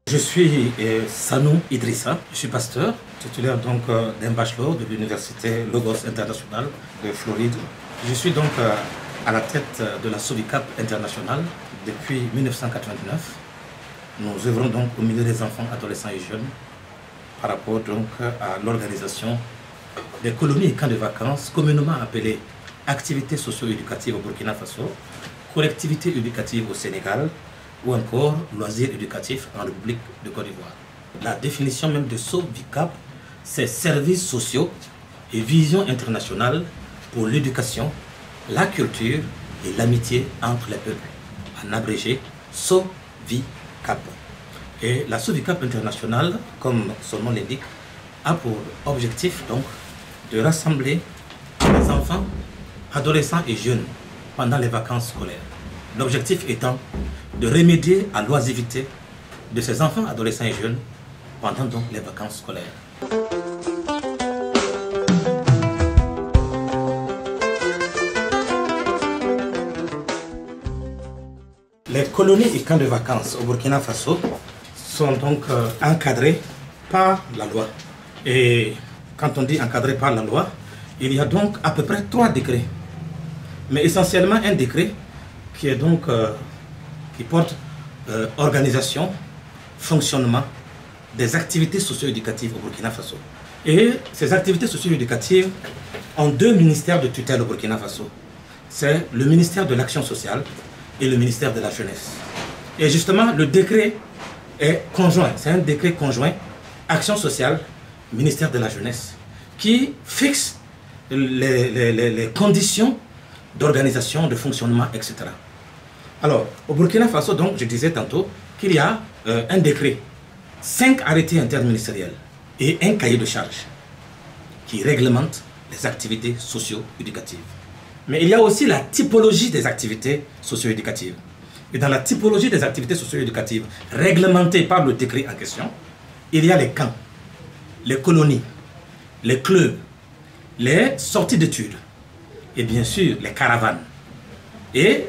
Je suis Sanou Idrissa, je suis pasteur, titulaire donc d'un bachelor de l'université Logos International de Floride. Je suis donc à la tête de la SOVICAP internationale depuis 1989. Nous œuvrons donc au milieu des enfants, adolescents et jeunes par rapport donc à l'organisation des colonies et camps de vacances communément appelées activités socio-éducatives au Burkina Faso, collectivités éducatives au Sénégal, ou encore loisirs éducatifs en République de Côte d'Ivoire. La définition même de SOVICAP, c'est services sociaux et vision internationale pour l'éducation, la culture et l'amitié entre les peuples. En abrégé, SOVICAP. Et la SOVICAP internationale, comme son nom l'indique, a pour objectif donc de rassembler les enfants, adolescents et jeunes pendant les vacances scolaires. L'objectif étant de remédier à l'oisivité de ces enfants, adolescents et jeunes pendant donc les vacances scolaires. Les colonies et camps de vacances au Burkina Faso sont donc encadrés par la loi. Et quand on dit encadrés par la loi, il y a donc à peu près 3 décrets. Mais essentiellement un décret qui est donc qui porte organisation, fonctionnement des activités socio-éducatives au Burkina Faso. Et ces activités socio-éducatives ont 2 ministères de tutelle au Burkina Faso. C'est le ministère de l'Action sociale et le ministère de la Jeunesse. Et justement, le décret est conjoint, c'est un décret conjoint, Action sociale, ministère de la Jeunesse, qui fixe les conditions d'organisation, de fonctionnement, etc. Alors, au Burkina Faso, donc, je disais tantôt qu'il y a un décret, 5 arrêtés interministériels et un cahier de charges qui réglementent les activités socio-éducatives. Mais il y a aussi la typologie des activités socio-éducatives. Et dans la typologie des activités socio-éducatives réglementées par le décret en question, il y a les camps, les colonies, les clubs, les sorties d'études et bien sûr les caravanes. Et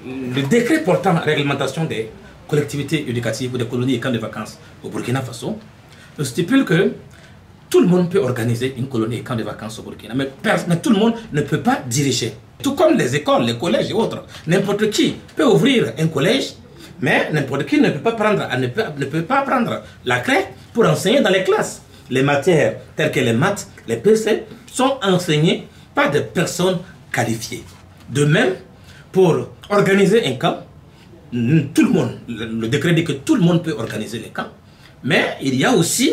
le décret portant réglementation des collectivités éducatives ou des colonies et camps de vacances au Burkina Faso stipule que tout le monde peut organiser une colonie et camp de vacances au Burkina, mais tout le monde ne peut pas diriger. Tout comme les écoles, les collèges et autres. N'importe qui peut ouvrir un collège, mais n'importe qui ne peut pas prendre la clé pour enseigner dans les classes. Les matières telles que les maths, les PC sont enseignées par des personnes qualifiées. De même, pour organiser un camp, tout le monde, le décret dit que tout le monde peut organiser les camps, mais il y a aussi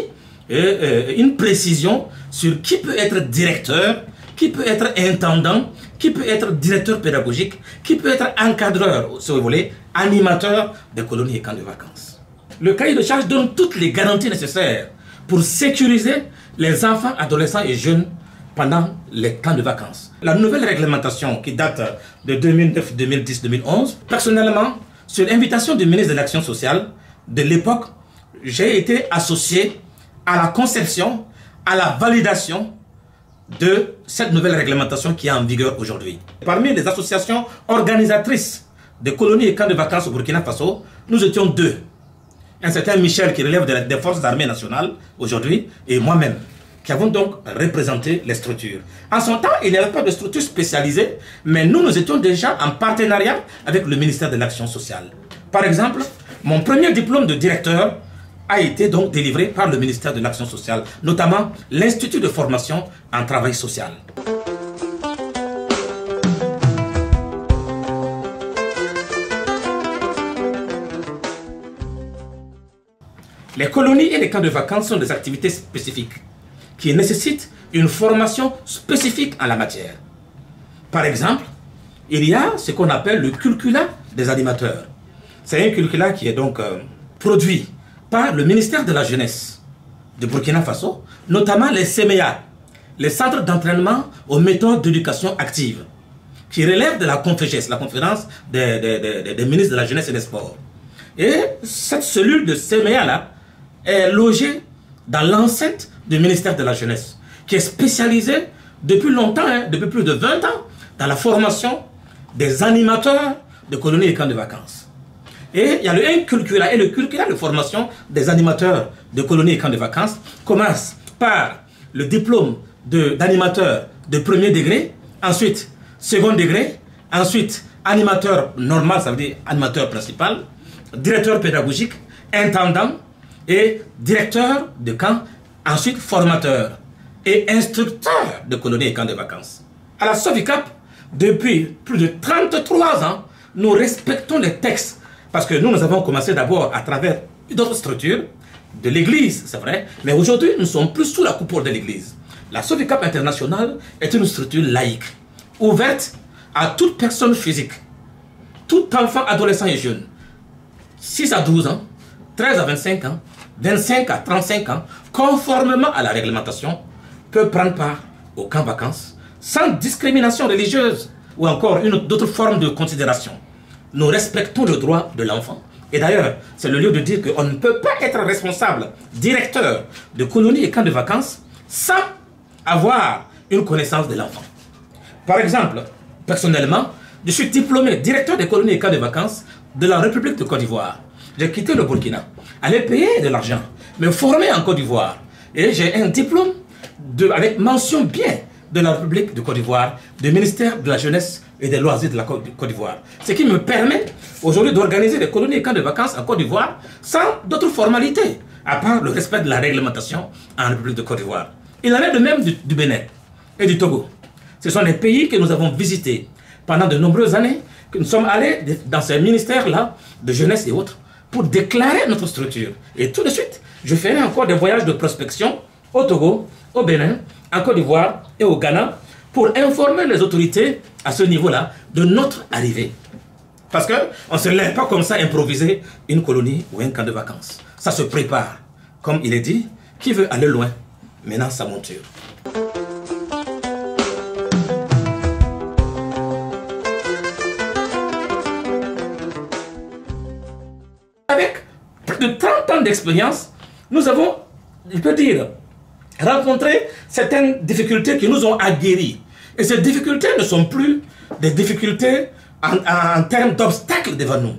une précision sur qui peut être directeur, qui peut être intendant, qui peut être directeur pédagogique, qui peut être encadreur, si vous voulez, animateur des colonies et camps de vacances. Le cahier de charge donne toutes les garanties nécessaires pour sécuriser les enfants, adolescents et jeunes pendant les camps de vacances. La nouvelle réglementation qui date de 2009, 2010, 2011, personnellement, sur invitation du ministre de l'Action sociale de l'époque, j'ai été associé à la conception, à la validation de cette nouvelle réglementation qui est en vigueur aujourd'hui. Parmi les associations organisatrices de colonies et camps de vacances au Burkina Faso, nous étions 2. Un certain Michel qui relève des forces armées nationales aujourd'hui et moi-même, qui avons donc représenté les structures. En son temps, il n'y avait pas de structure spécialisée, mais nous étions déjà en partenariat avec le ministère de l'Action sociale. Par exemple, mon premier diplôme de directeur a été donc délivré par le ministère de l'Action sociale, notamment l'Institut de formation en travail social. Les colonies et les camps de vacances sont des activités spécifiques qui nécessitent une formation spécifique en la matière. Par exemple, il y a ce qu'on appelle le curricula des animateurs. C'est un curricula qui est donc produit par le ministère de la Jeunesse de Burkina Faso, notamment les CMEA, les centres d'entraînement aux méthodes d'éducation active, qui relèvent de la CONFEJES, la conférence des ministres de la Jeunesse et des Sports. Et cette cellule de CMEA-là est logée dans l'enceinte du ministère de la Jeunesse, qui est spécialisée depuis longtemps, depuis plus de 20 ans, dans la formation des animateurs de colonies et camps de vacances. Et il y a le curricula et le curricula de formation des animateurs de colonies et camps de vacances commence par le diplôme d'animateur de premier degré, ensuite second degré, ensuite animateur normal, ça veut dire animateur principal, directeur pédagogique, intendant et directeur de camp, ensuite formateur et instructeur de colonies et camps de vacances. À la SOVICAP, depuis plus de 33 ans, nous respectons les textes parce que nous avons commencé d'abord à travers d'autres structures de l'Église, c'est vrai, mais aujourd'hui nous sommes plus sous la coupole de l'Église. La SOVICAP internationale est une structure laïque, ouverte à toute personne physique, tout enfant, adolescent et jeune, 6 à 12 ans, 13 à 25 ans, 25 à 35 ans, conformément à la réglementation, peut prendre part au camp vacances sans discrimination religieuse ou encore d'autres formes de considération. Nous respectons le droit de l'enfant. Et d'ailleurs, c'est le lieu de dire qu'on ne peut pas être responsable, directeur de colonies et camps de vacances sans avoir une connaissance de l'enfant. Par exemple, personnellement, je suis diplômé directeur des colonies et camps de vacances de la République de Côte d'Ivoire. J'ai quitté le Burkina, allé payer de l'argent, me former en Côte d'Ivoire. Et j'ai un diplôme avec mention bien de la République de Côte d'Ivoire, du ministère de la Jeunesse et des Loisirs de la Côte d'Ivoire. Ce qui me permet aujourd'hui d'organiser des colonies et camps de vacances en Côte d'Ivoire sans d'autres formalités, à part le respect de la réglementation en République de Côte d'Ivoire. Il en est de même du Bénin et du Togo. Ce sont des pays que nous avons visités pendant de nombreuses années, que nous sommes allés dans ces ministères-là de jeunesse et autres pour déclarer notre structure. Et tout de suite, je ferai encore des voyages de prospection au Togo, au Bénin, en Côte d'Ivoire et au Ghana pour informer les autorités à ce niveau-là de notre arrivée. Parce qu'on ne se lève pas comme ça improviser une colonie ou un camp de vacances. Ça se prépare. Comme il est dit, qui veut aller loin, maintenant sa monture. Avec plus de 30 ans d'expérience, nous avons, je peux dire, rencontré certaines difficultés qui nous ont aguerris. Et ces difficultés ne sont plus des difficultés en termes d'obstacles devant nous,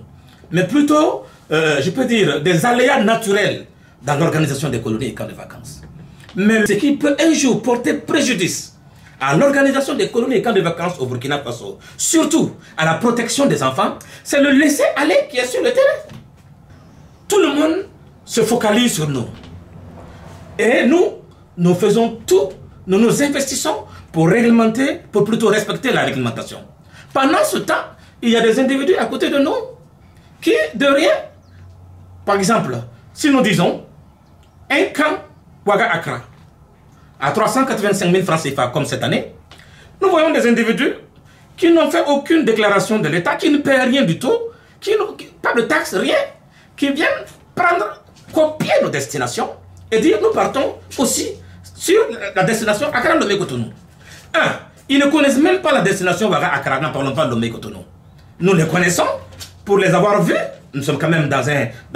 mais plutôt, je peux dire, des aléas naturels dans l'organisation des colonies et camps de vacances. Mais ce qui peut un jour porter préjudice à l'organisation des colonies et camps de vacances au Burkina Faso, surtout à la protection des enfants, c'est le laisser-aller qui est sur le terrain. Tout le monde se focalise sur nous. Et nous faisons tout, nous nous investissons pour réglementer, pour plutôt respecter la réglementation. Pendant ce temps, il y a des individus à côté de nous qui, de rien, par exemple, si nous disons un camp Ouaga Accra à 385 000 francs CFA comme cette année, nous voyons des individus qui n'ont fait aucune déclaration de l'État, qui ne paient rien du tout, pas de taxes, rien, qui viennent copier nos destinations et dire nous partons aussi sur la destination Accra-Lomé-Cotonou. Ils ne connaissent même pas la destination Ouaga Accra, n'en parlons pas de Lomé-Cotonou. Nous les connaissons pour les avoir vus. Nous sommes quand même dans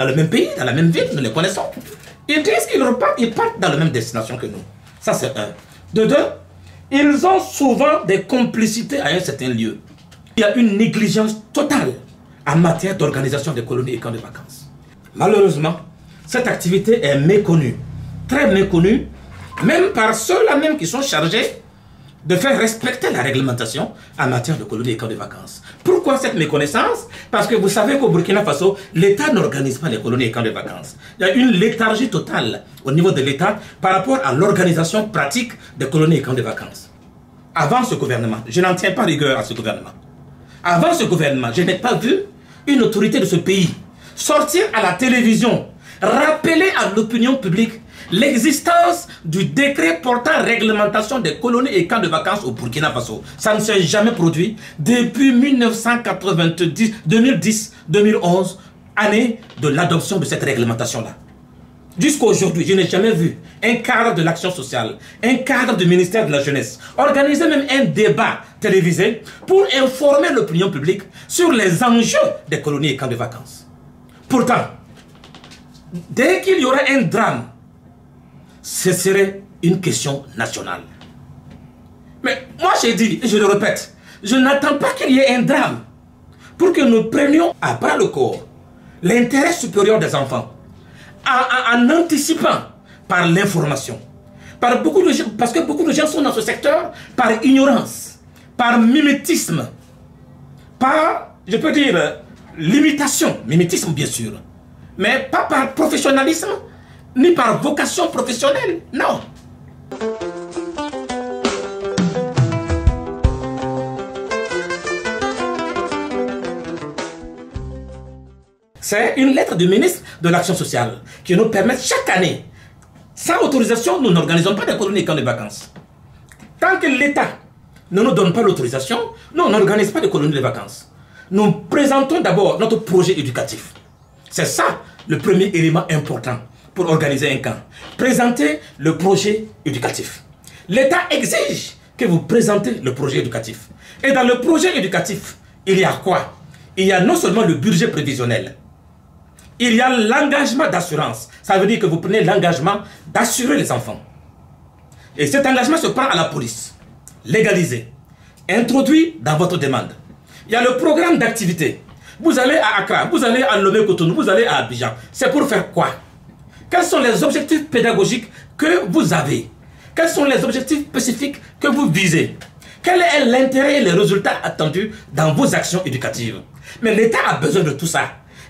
le même pays, dans la même ville, nous les connaissons. Ils disent qu'ils partent dans la même destination que nous. Ça, c'est un. De deux, ils ont souvent des complicités à un certain lieu. Il y a une négligence totale en matière d'organisation des colonies et camps de vacances. Malheureusement, cette activité est méconnue, très méconnue, même par ceux-là même qui sont chargés de faire respecter la réglementation en matière de colonies et camps de vacances. Pourquoi cette méconnaissance? Parce que vous savez qu'au Burkina Faso, l'État n'organise pas les colonies et camps de vacances. Il y a une léthargie totale au niveau de l'État par rapport à l'organisation pratique des colonies et camps de vacances. Avant ce gouvernement, je n'en tiens pas rigueur à ce gouvernement. Avant ce gouvernement, je n'ai pas vu une autorité de ce pays sortir à la télévision, rappeler à l'opinion publique l'existence du décret portant réglementation des colonies et camps de vacances au Burkina Faso. Ça ne s'est jamais produit depuis 2010-2011, année de l'adoption de cette réglementation-là. Jusqu'à aujourd'hui, je n'ai jamais vu un cadre de l'action sociale, un cadre du ministère de la Jeunesse, organiser même un débat télévisé pour informer l'opinion publique sur les enjeux des colonies et camps de vacances. Pourtant, dès qu'il y aura un drame, ce serait une question nationale. Mais moi j'ai dit, et je le répète, je n'attends pas qu'il y ait un drame pour que nous prenions à bras le corps l'intérêt supérieur des enfants, en anticipant par l'information. Parce que beaucoup de gens sont dans ce secteur par ignorance, par mimétisme, par, je peux dire, limitation, mimétisme bien sûr, mais pas par professionnalisme, ni par vocation professionnelle, non. C'est une lettre du ministre de l'Action sociale qui nous permet chaque année, sans autorisation, nous n'organisons pas des colonies et camps de vacances. Tant que l'État ne nous donne pas l'autorisation, nous n'organisons pas de colonies de vacances. Nous présentons d'abord notre projet éducatif. C'est ça le premier élément important pour organiser un camp. Présenter le projet éducatif. L'État exige que vous présentez le projet éducatif. Et dans le projet éducatif, il y a quoi? Il y a non seulement le budget prévisionnel, il y a l'engagement d'assurance. Ça veut dire que vous prenez l'engagement d'assurer les enfants. Et cet engagement se prend à la police. Légalisé. Introduit dans votre demande. Il y a le programme d'activité. Vous allez à Accra, vous allez à Lomé-Cotonou, vous allez à Abidjan. C'est pour faire quoi? Quels sont les objectifs pédagogiques que vous avez? Quels sont les objectifs spécifiques que vous visez? Quel est l'intérêt et les résultats attendus dans vos actions éducatives? Mais l'État a besoin de tout ça.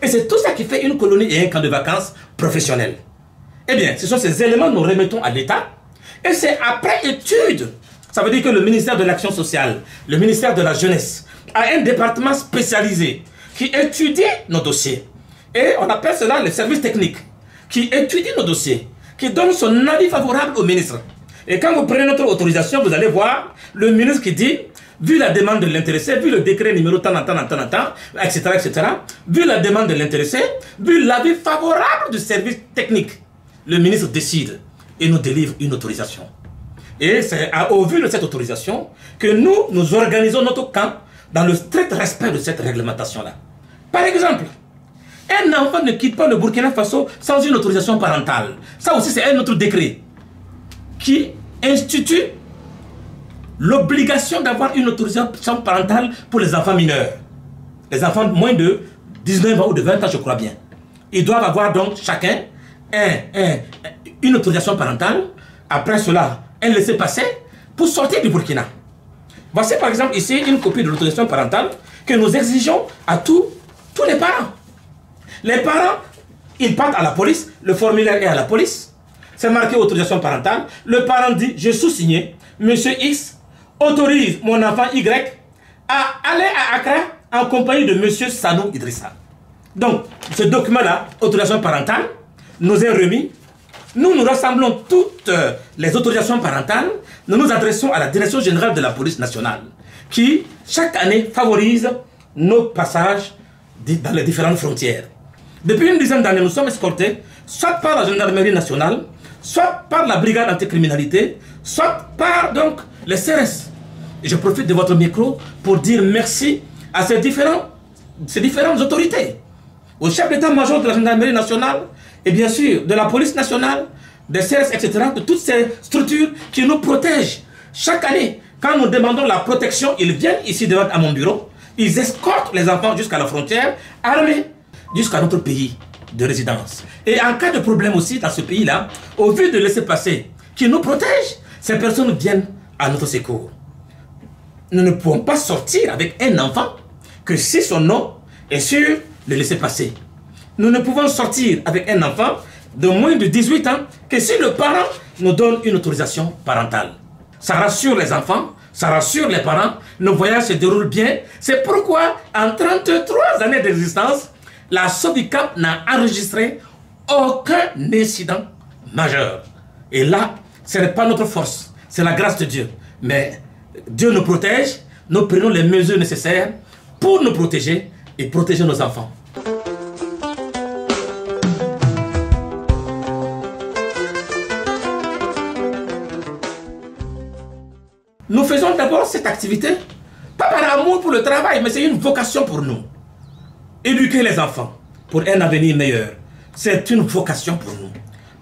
Et c'est tout ça qui fait une colonie et un camp de vacances professionnel. Eh bien, ce sont ces éléments que nous remettons à l'État. Et c'est après étude. Ça veut dire que le ministère de l'Action sociale, le ministère de la Jeunesse, a un département spécialisé qui étudie nos dossiers. Et on appelle cela le service technique, qui étudie nos dossiers, qui donne son avis favorable au ministre. Et quand vous prenez notre autorisation, vous allez voir le ministre qui dit, vu la demande de l'intéressé, vu le décret numéro tant, etc., vu la demande de l'intéressé, vu l'avis favorable du service technique, le ministre décide et nous délivre une autorisation. Et c'est au vu de cette autorisation que nous organisons notre camp dans le strict respect de cette réglementation-là. Par exemple, un enfant ne quitte pas le Burkina Faso sans une autorisation parentale. Ça aussi, c'est un autre décret qui institue l'obligation d'avoir une autorisation parentale pour les enfants mineurs. Les enfants de moins de 19 ans ou de 20 ans, je crois bien. Ils doivent avoir donc chacun une autorisation parentale. Après cela, un laissez-passer pour sortir du Burkina. Voici par exemple ici une copie de l'autorisation parentale que nous exigeons à tous les parents. Les parents, ils partent à la police, le formulaire est à la police, c'est marqué autorisation parentale, le parent dit, je sous-signé, monsieur X autorise mon enfant Y à aller à Accra en compagnie de monsieur Sanou Idrissa. Donc, ce document-là, autorisation parentale, nous est remis. Nous rassemblons toutes les autorisations parentales, nous nous adressons à la Direction générale de la police nationale, qui, chaque année, favorise nos passages dans les différentes frontières. Depuis une dizaine d'années, nous sommes escortés, soit par la gendarmerie nationale, soit par la brigade anticriminalité, soit par donc les CRS. Et je profite de votre micro pour dire merci à ces différentes autorités, au chef d'état-major de la gendarmerie nationale, et bien sûr de la police nationale, des CRS, etc., de toutes ces structures qui nous protègent. Chaque année, quand nous demandons la protection, ils viennent ici devant à mon bureau, ils escortent les enfants jusqu'à la frontière, armés, jusqu'à notre pays de résidence. Et en cas de problème aussi dans ce pays-là, au vu de laisser-passer qui nous protège, ces personnes viennent à notre secours. Nous ne pouvons pas sortir avec un enfant que si son nom est sur le laisser-passer. Nous ne pouvons sortir avec un enfant de moins de 18 ans que si le parent nous donne une autorisation parentale. Ça rassure les enfants, ça rassure les parents, nos voyages se déroulent bien. C'est pourquoi, en 33 années d'existence, la SODICAP n'a enregistré aucun incident majeur. Et là, ce n'est pas notre force, c'est la grâce de Dieu. Mais Dieu nous protège, nous prenons les mesures nécessaires pour nous protéger et protéger nos enfants. Nous faisons d'abord cette activité, pas par amour pour le travail, mais c'est une vocation pour nous. Éduquer les enfants pour un avenir meilleur, c'est une vocation pour nous.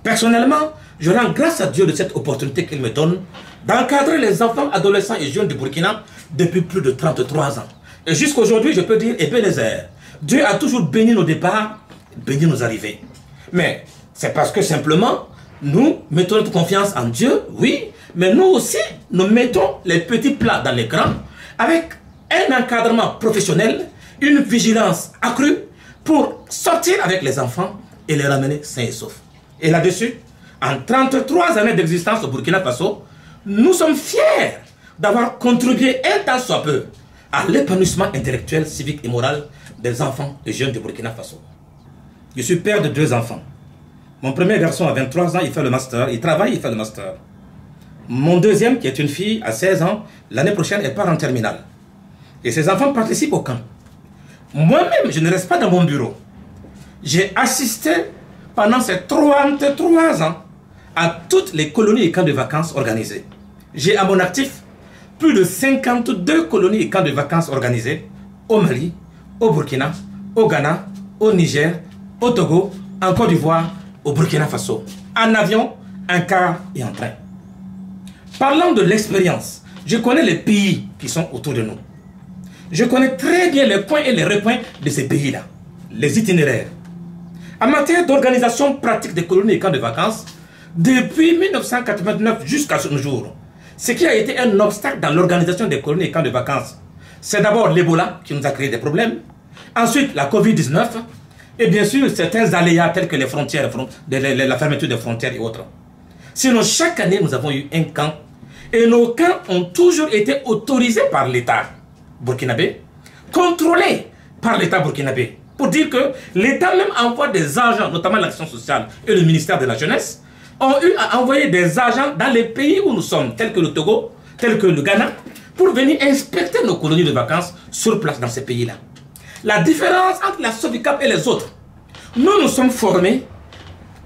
Personnellement, je rends grâce à Dieu de cette opportunité qu'il me donne d'encadrer les enfants, adolescents et jeunes du Burkina depuis plus de 33 ans. Et jusqu'à aujourd'hui, je peux dire, Ebenezer, Dieu a toujours béni nos départs bénir nos arrivées. Mais c'est parce que simplement, nous mettons notre confiance en Dieu, oui, mais nous aussi, nous mettons les petits plats dans l'écran avec un encadrement professionnel, une vigilance accrue pour sortir avec les enfants et les ramener sains et saufs. Et là-dessus, en 33 années d'existence au Burkina Faso, nous sommes fiers d'avoir contribué un tant soit peu à l'épanouissement intellectuel, civique et moral des enfants et jeunes du Burkina Faso. Je suis père de 2 enfants. Mon premier garçon a 23 ans, il fait le master, il travaille, il fait le master. Mon deuxième, qui est une fille, a 16 ans, l'année prochaine, elle part en terminale. Et ses enfants participent au camp. Moi-même, je ne reste pas dans mon bureau. J'ai assisté pendant ces 33 ans à toutes les colonies et camps de vacances organisés. J'ai à mon actif plus de 52 colonies et camps de vacances organisés au Mali, au Burkina, au Ghana, au Niger, au Togo, en Côte d'Ivoire, au Burkina Faso, en avion, en car et en train. Parlant de l'expérience, je connais les pays qui sont autour de nous. Je connais très bien les points et les recoins de ces pays-là, les itinéraires. En matière d'organisation pratique des colonies et camps de vacances, depuis 1989 jusqu'à ce jour, ce qui a été un obstacle dans l'organisation des colonies et camps de vacances, c'est d'abord l'Ebola qui nous a créé des problèmes, ensuite la Covid-19, et bien sûr certains aléas tels que les frontières, la fermeture des frontières et autres. Sinon, chaque année, nous avons eu un camp, et nos camps ont toujours été autorisés par l'État burkinabé, contrôlés par l'État burkinabé, pour dire que l'État même envoie des agents, notamment l'action sociale et le ministère de la jeunesse, ont eu à envoyer des agents dans les pays où nous sommes, tels que le Togo, tels que le Ghana, pour venir inspecter nos colonies de vacances sur place dans ces pays-là. La différence entre la Sovicap et les autres, nous sommes formés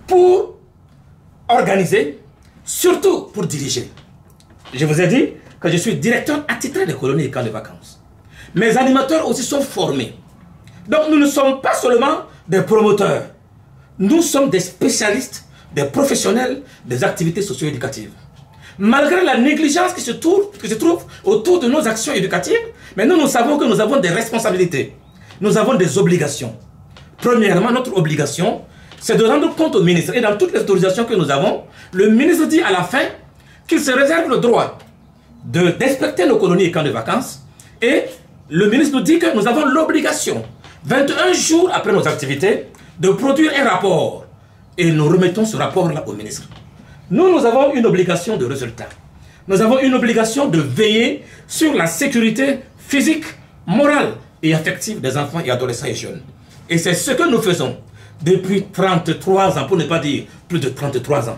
pour organiser, surtout pour diriger. Je vous ai dit que je suis directeur attitré des colonies et camps de vacances. Mes animateurs aussi sont formés. Donc nous ne sommes pas seulement des promoteurs. Nous sommes des spécialistes, des professionnels des activités socio-éducatives. Malgré la négligence qui se trouve autour de nos actions éducatives, mais nous savons que nous avons des responsabilités. Nous avons des obligations. Premièrement, notre obligation, c'est de rendre compte au ministre. Et dans toutes les autorisations que nous avons, le ministre dit à la fin qu'il se réserve le droit d'inspecter nos colonies et camps de vacances. Et le ministre nous dit que nous avons l'obligation, 21 jours après nos activités, de produire un rapport. Et nous remettons ce rapport-là au ministre. Nous avons une obligation de résultat. Nous avons une obligation de veiller sur la sécurité physique, morale et affective des enfants et adolescents et jeunes. Et c'est ce que nous faisons depuis 33 ans, pour ne pas dire plus de 33 ans.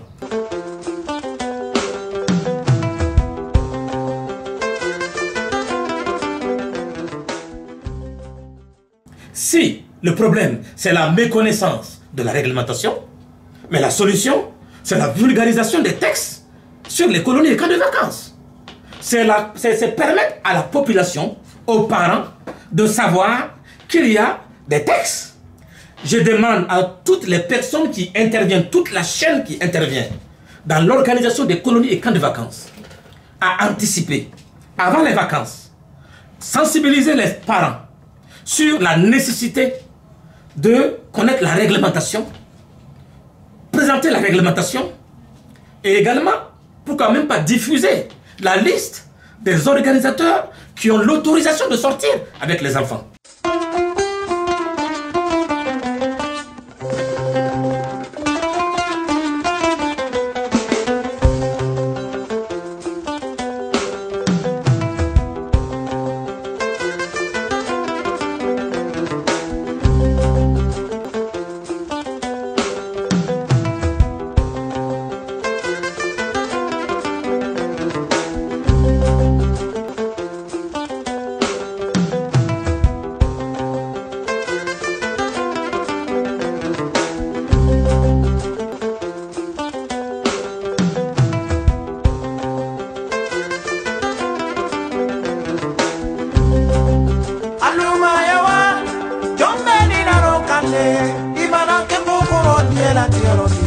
Si le problème, c'est la méconnaissance de la réglementation, mais la solution, c'est la vulgarisation des textes sur les colonies et camps de vacances. C'est permettre à la population, aux parents, de savoir qu'il y a des textes. Je demande à toutes les personnes qui interviennent, toute la chaîne qui intervient dans l'organisation des colonies et camps de vacances, à anticiper, avant les vacances, sensibiliser les parents sur la nécessité de connaître la réglementation, présenter la réglementation et également, pourquoi même pas diffuser la liste des organisateurs qui ont l'autorisation de sortir avec les enfants. Ibana ke mokoro diela tiaro